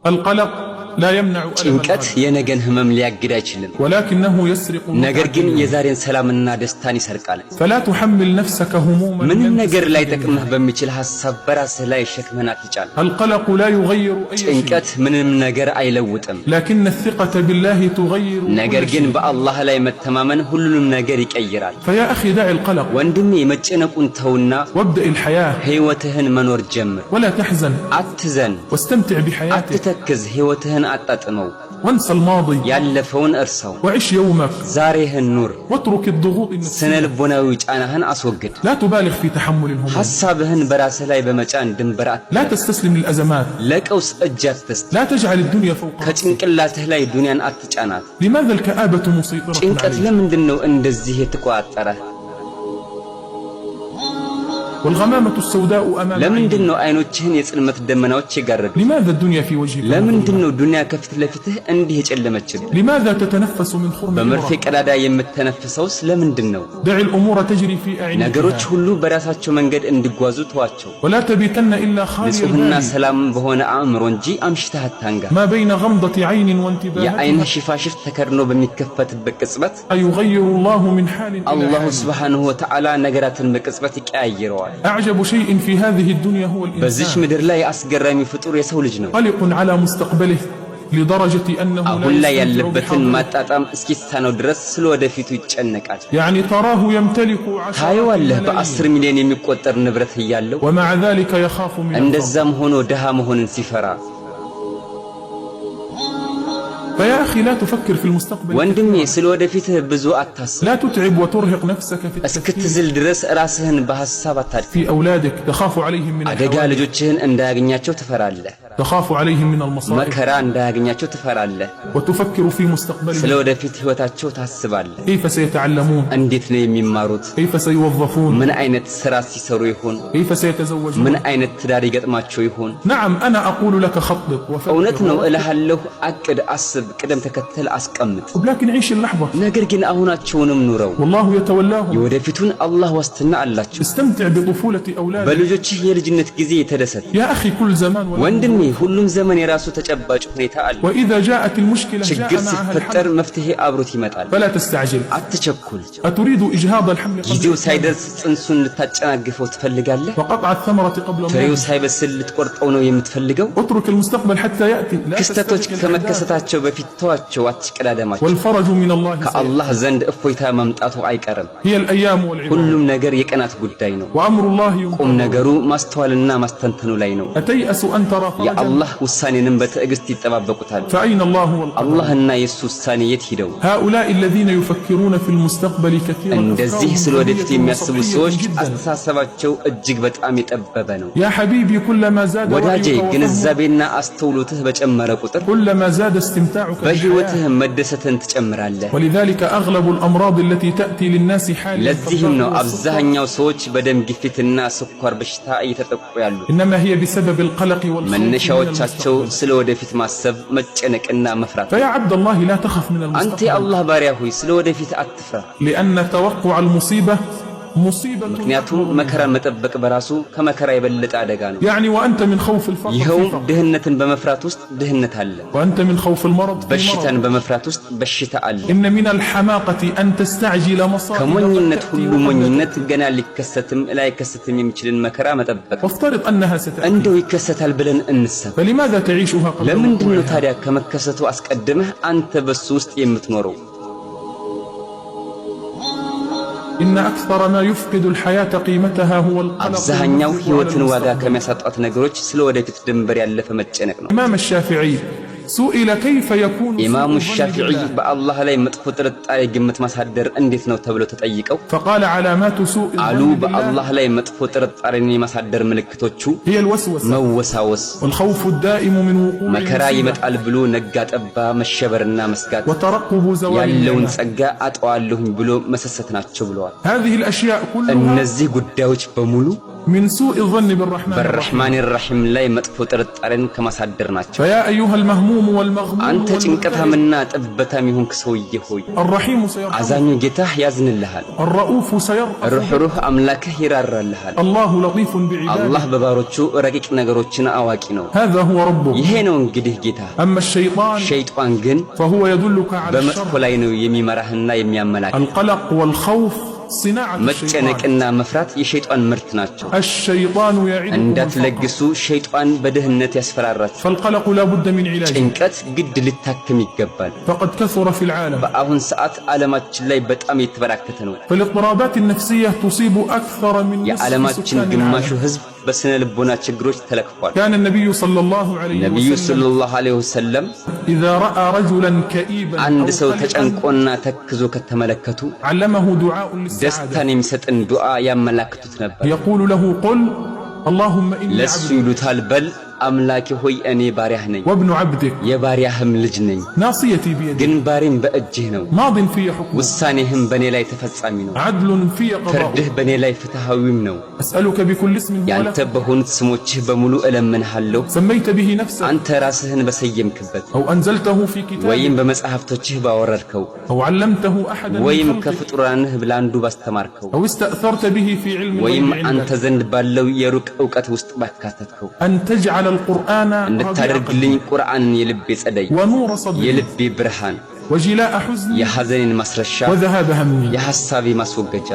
القلق لا يمنع ጭንቀት የነገን ህመም ሊያግድ አይችልም ولكنه يسرق ነገር ግን የዛሬን ሰላምና ደስታን ይሰርቃል فلا تحمل نفسك هموما ምን ነገር ላይ ተቀምህ በሚችል ሐሳብ በራስህ ላይ ሸክምህን አትጫን القلق لا يغير أي شيء ጭንቀት ምንም ነገር አይለውጥም لكن الثقة بالله تغير ነገር ግን በአላህ ላይ መተማመን ሁሉንም ነገር ይቀይራል فيا أخي دع القلق ወንድሜ መጨነቁን ተውና وابدأ الحياة ህይወትህን መኖር ጀምር ولا تحزن አትዘን واستمتع بحياتك አትተክዝ ህይወትህን አጣጥመው وانسى الماضي ያለፈውን እርሳው وعيش يومك ዛሬህን ኑር واترك الضغوط النفسية ስነልቦናዊ ጫናህን አስወግድ لا تبالغ في تحمل الهموم ሐሳብህን በራስህ ላይ በመጫን ድንበር لا تستسلم للأزمات ለቀውስ እጅ አትስጥ لا تجعل الدنيا فوق ከጭንቅላትህ ላይ ዱንያን አትጫናት لماذا الكآبة مسيطرة ጭንቀት عليك ለምንድነው እንደዚህ የተቋጠረ والغمامة السوداء أمام ለምንድነው አይኖችህን የጽልመት ደመናዎች ይጋረዱ لماذا الدنيا في وجهك ለምንድነው ዱንያ ከፊት ለፊትህ እንዲህ የጨለመችብ لماذا تتنفس من خرم በመርፌ ቀዳዳ የምትተነፍሰውስ ለምንድነው دع الأمور تجري في أعينك ነገሮች ሁሉ በራሳቸው መንገድ እንዲጓዙ ተዋቸው ولا تبيتن إلا خالي ንጹህና البال ሰላም በሆነ አእምሮ እንጂ አምሽተህ አታንጋ ما بين غمضة عين وانتباهها የአይንህ ሽፋሽፍት ተከድኖ በሚከፈትበት ቅጽበት يغير الله من حال إلى አላህ حال ሱብሓነሁ ወተዓላ ነገራትን በቅጽበት ይቀያይረዋል أعجب شيء في هذه الدنيا هو በዚህ الإنسان ምድር ላይ አስገራሚ ፍጡር የሰው ልጅ ነው قلق على مستقبله لدرجة أنه አሁን ላይ لا يستمتع ያለበትን بحاله ማጣጣም እስኪሳነው ድረስ ስለወደፊቱ ይጨነቃል يعني تراه يمتلك عشرات ታየዋለህ الملايين በ10 ሚሊዮን የሚቆጠር ንብረት እያለው ومع ذلك يخاف من الفقر እንደዛም ሆኖ ደሃ መሆንን ሲፈራ فيا أخي لا تفكر في المستقبل ወንድሜ ስለወደፊትህ ብዙ አታስብ لا تتعب وترهق نفسك في التفكير እስክትዝል ድረስ ራስህን በሐሳብ አታድፍ في أولادك تخاف عليهم من አደጋ الحوادث ልጆችህን እንዳያገኛቸው ትፈራለህ تخاف عليهم من المصائب መከራ እንዳያገኛቸው ትፈራለህ وتفكر في مستقبلهم ስለወደፊት ህይወታቸው ታስባለህ كيف سيتعلمون እንዴት ነው የሚማሩት كيف سيوظفون ምን አይነት ስራ ሲሰሩ ይሆን كيف سيتزوجون ምን አይነት ትዳር ይገጥማቸው ይሆን نعم أنا أقول لك خطط እውነት وفكر ነው እልሃለሁ አቅድ አስብ ቅደም ተከተል አስቀምጥ ولكن عيش اللحظة ነገር ግን አሁናቸውንም ኑረው والله يتولاهم የወደፊቱን አላህ ዋስትና አላቸው استمتع بطفولة أولادك በልጆችህ የልጅነት ጊዜ ተደሰት يا أخي كل زمان ወንድሜ ሁሉም ዘመን የራሱ ተጨባጭ ሁኔታ አለ وإذا جاءت المشكلة ችግር جاء معها ሲፈጠር الحل መፍትሄ አብሮት ይመጣል فلا تستعجل አትቸኩል أتريد إجهاض الحمل ጊዜው قبل ሳይደርስ ጽንሱን ልታጨናግፈው ትፈልጋለህ وقطع الثمرة قبل ፍሬው موته ሳይበስል ልትቆርጠው ነው የምትፈልገው اترك المستقبل حتى يأتي لا ክስተቶች تستبق الأحداث ከመከሰታቸው በፊት ተዋቸው አትሽቀዳደማቸው والفرج من الله ከአላህ ዘንድ እፎይታ መምጣቱ አይቀርም هي الأيام والعباد ሁሉም ነገር የቀናት ጉዳይ ነው وأمر الله ቁም ينتظر ነገሩ ማስተዋልና ማስተንተኑ ላይ ነው أتيأس أن ترى فرجا የአላህ ውሳኔንም በትዕግስት ይጠባበቁታል فأين الله والقدر አላህና የሱ ውሳኔ የት ሄደው هؤلاء الذين يفكرون في المستقبل كثيرا እንደዚህ أفكارهم ስለወደፊት غبية የሚያስቡ وسطحية ሰዎች جدا አስተሳሰባቸው እጅግ በጣም የጠበበ ነው يا حبيبي كلما زاد ወዳጄ وعيك وفهمك ግንዛቤና አስተውሎትህ በጨመረ ቁጥር كلما زاد استمتاعك በህይወትህ بالحياة መደሰትን ትጨምራለህ ولذلك أغلب الأمراض التي تأتي للناس حاليا ለዚህም ነው كالضغط والسكر አብዛኛው ሰዎች በደም ግፊትና ስኳር በሽታ እየተጠቁ ያሉት إنما هي بسبب القلق والخوف من መነሻዎቻቸው المستقبل ስለወደፊት ማሰብ መጨነቅና መፍራት فيا عبد الله لا تخف من አንተ المستقبل የአላህ ባሪያ ሆይ ስለወደፊት አትፍራ لأن توقع المصيبة مصيبة ምክንያቱም መከራን መጠበቅ በራሱ ከመከራ የበለጠ አደጋ ነው يعني وأنت من خوف الفقر ይኸው في فقر ድህነትን በመፍራት ውስጥ ድህነት አለ وأنت من خوف المرض في በሽታን مرض በመፍራት ውስጥ በሽታ አለ إن من الحماقة أن تستعجل مصائب ከሞኝነት قد ሁሉ تأتي وقد ሞኝነት ገና ሊከሰትም ላይከሰትም የሚችልን መከራ መጠበቅ وافترض أنها ستأتي እንደው ይከሰታል ብለን እንሰብ فلماذا تعيشها قبل ለምንድን ነው وقوعها؟ ታዲያ ከመከሰቱ አስቀድመህ አንተ በሱ ውስጥ የምትኖረው إن أكثر ما يفقد الحياة قيمتها هو القلق አብዛኛው والخوف على ህይወትን ዋጋ المستقبل. ከሚያሳጣት ነገሮች ስለወደፊት ድንበር ያለፈ መጨነቅ ነው الإمام الشافعي سئل كيف يكون ኢማሙ سوء الظن ሻፊዒ بالله በአላህ ላይ መጥፎ ጥርጣሬ ግምት ማሳደር እንዴት ነው ተብሎ ተጠይቀው فقال علامات سوء አሉ الظن بالله በአላህ ላይ መጥፎ ጥርጣሬን የማሳደር ምልክቶቹ هي الوسوسة መወሳወስ والخوف الدائم من وقوع መከራ المصيبة ይመጣል ብሎ ነጋ ጠባ መሸበርና መስጋት وترقب زوال ያለውን النعمة. ጸጋ አጠዋለሁኝ ብሎ መሰሰት ናቸው ብለዋል هذه الأشياء كلها እነዚህ ጉዳዮች በሙሉ من سوء الظن بالرحمن الرحيم. በረሕማን الرحيم ላይ መጥፎ ጥርጣሬን ከማሳደር ናቸው فيا أيها المهموم المهموم والمغموم أنت ጭንቀታምና ጠበታም ይሁንክ ሰውዬ ሆይ الرحيم سيرحمك አዛኙ ጌታህ ያዝንልሃል الرؤوف سيرأف ሩህ አምላክህ ይራራልሃል الله لطيف بعباده አላህ በባሮቹ ረቂቅ ነገሮችን አዋቂ ነው هذا هو ربك ይሄ ነው እንግዲህ ጌታ أما الشيطان ሸይጣን ግን فهو يدلك على በመጥፎ ላይ ነው የሚመራህና የሚያመላክት القلق والخوف صناعة الشيطان መጨነቅና መፍራት የሸይጣን ምርት ናቸው الشيطان يعدكم እንዳትለግሱ ሸይጣን በደህንነት ያስፈራራችሁ فالقلق لا بد من علاج ጭንቀት ግድ ልታከም ይገባል فقد كثر في العالم በአሁን ሰዓት ዓለማችን ላይ በጣም የተበራከተ ነው فالاضطرابات النفسية تصيب أكثر من نصف የዓለማችን سكان ግማሹ العالم ህዝብ በስነ ልቦና ችግሮች ተለክፏል كان النبي صلى الله عليه ነብዩ وسلم ሰለላሁ ዐለይሂ ወሰለም إذا رأى رجلا كئيبا አንድ أو ሰው قلقا ተጨንቆና ተክዞ ከተመለከቱ علمه دعاء للسعادة ደስታን የሚሰጥን ዱዓ ያመላክቱት ነበር يقول له قل اللهم إني ለሱ عبدك ይሉታል በል አምላኬ ሆይ እኔ ባሪያህ ነኝ وابن عبدك የባሪያህም ልጅ ነኝ ناصيتي بيدك ግንባሬም በእጅህ ነው ماض في حكمك ውሳኔህም በኔ ላይ ተፈጻሚ ነው عدل في ፍርድህ قضاءك በኔ ላይ ፍትሃዊም ነው أسألك بكل اسم هو ያንተ لك በሆኑት ስሞችህ በሙሉ እለምንሃለሁ سميت به نفسك አንተ ራስህን በሰየምክበት أو أنزلته في ወይም كتابك በመጽሐፍቶችህ ባወረድከው أو علمته أحدا من ወይም خلقك ከፍጡራንህ ብላንዱ ባስተማርከው أو استأثرت به في علم ወይም الغيب አንተ عندك ዘንድ ባለው የሩቅ ዕውቀት ውስጥ ባካተትከው أن تجعل القرآن ربيع እንድታደርግልኝ قلبي ቁርአንን የልቤ ጸደይ ونور صدري የልቤ ብርሃን وجلاء حزني የሐዘኔን ማስረሻ وذهاب همي የሐሳቤ ማስወገጃ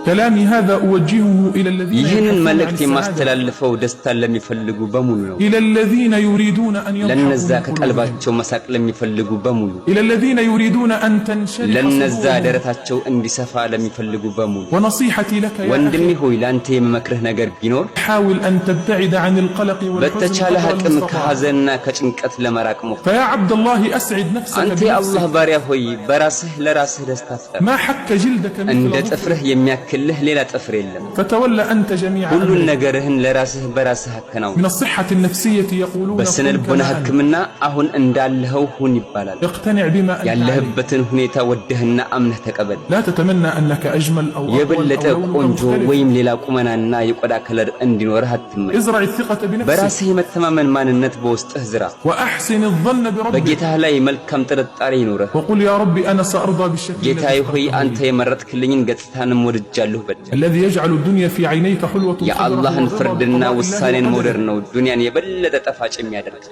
كلامي هذا أوجهه إلى الذين ይህንን يبحثون عن መልእክት السعادة የማስተላልፈው ደስታን ለሚፈልጉ በሙሉ ነው إلى الذين يريدون أن ለነዛ يضحكوا من قلوبهم ከቀልባቸው መሳቅ ለሚፈልጉ በሙሉ إلى الذين يريدون أن تنشرح ለነዛ صدورهم ደረታቸው እንዲሰፋ ለሚፈልጉ በሙሉ ونصيحتي لك يا ወንድሜ أخي ሆይ ላንተ የምመክርህ ነገር ቢኖር حاول أن تبتعد عن القلق والحزن በተቻለ قدر አቅም المستطاع ከሐዘንና ከጭንቀት ለመራቅ ሞክር فيا عبد الله أسعد نفسك አንተ የአላህ بنفسك ባሪያ ሆይ በራስህ ለራስህ ደስታ ፍጠር ما حك جلدك እንደ مثل ظفرك ጥፍርህ የሚያክልህ ሌላ ጥፍር የለም فتولى أنت جميع ሁሉን أمرك ነገርህን ለራስህ በራስህ አከናውን من الصحة النفسية يقولون በስነ كن ልቦና كما أنت. ህክምና አሁን እንዳለኸው ሁን ይባላል اقتنع بما أنت عليه. ያለህበትን ሁኔታ ወደህና አምነህ ተቀበል لا تتمنى أنك أجمل أو أطول የበለጠ أو لونك ቆንጆ مختلف. ወይም ሌላ ቁመናና የቆዳ ከለር እንዲኖርህ አትመኝ ازرع الثقة بنفسك በራስህ የመተማመን ማንነት በውስጥህ ዝራ وأحسن الظن بربك በጌታህ ላይ መልካም ጥርጣሬ ይኖርህ وقل يا ربي أنا سأرضى بالشكل ጌታዬ الذي ሆይ اخترته አንተ لي. የመረጥክልኝን ገጽታንም ወድጃለሁ በል الذي يجعل الدنيا في عينيك حلوة የአላህን صبرا ፍርድና وقضاء الله ውሳኔን وقدره. መውደድ ነው ዱንያን የበለጠ ጣፋጭ የሚያደርግ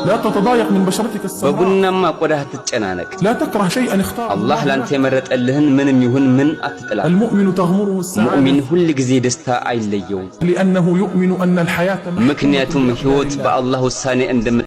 لا تتضايق من بشرتك السمراء በቡናማ ቆዳህ ትጨናነቅ لا تكره شيئا اختار አላህ الله ላንተ لك. የመረጠልህን ምንም ይሁን ምን አትጥላ المؤمن تغمره السعادة ሙእሚን ሁል ጊዜ ደስታ አይለየውም لأنه يؤمن أن الحياة محكومة ምክንያቱም ህይወት بأقدار الله. በአላህ ውሳኔ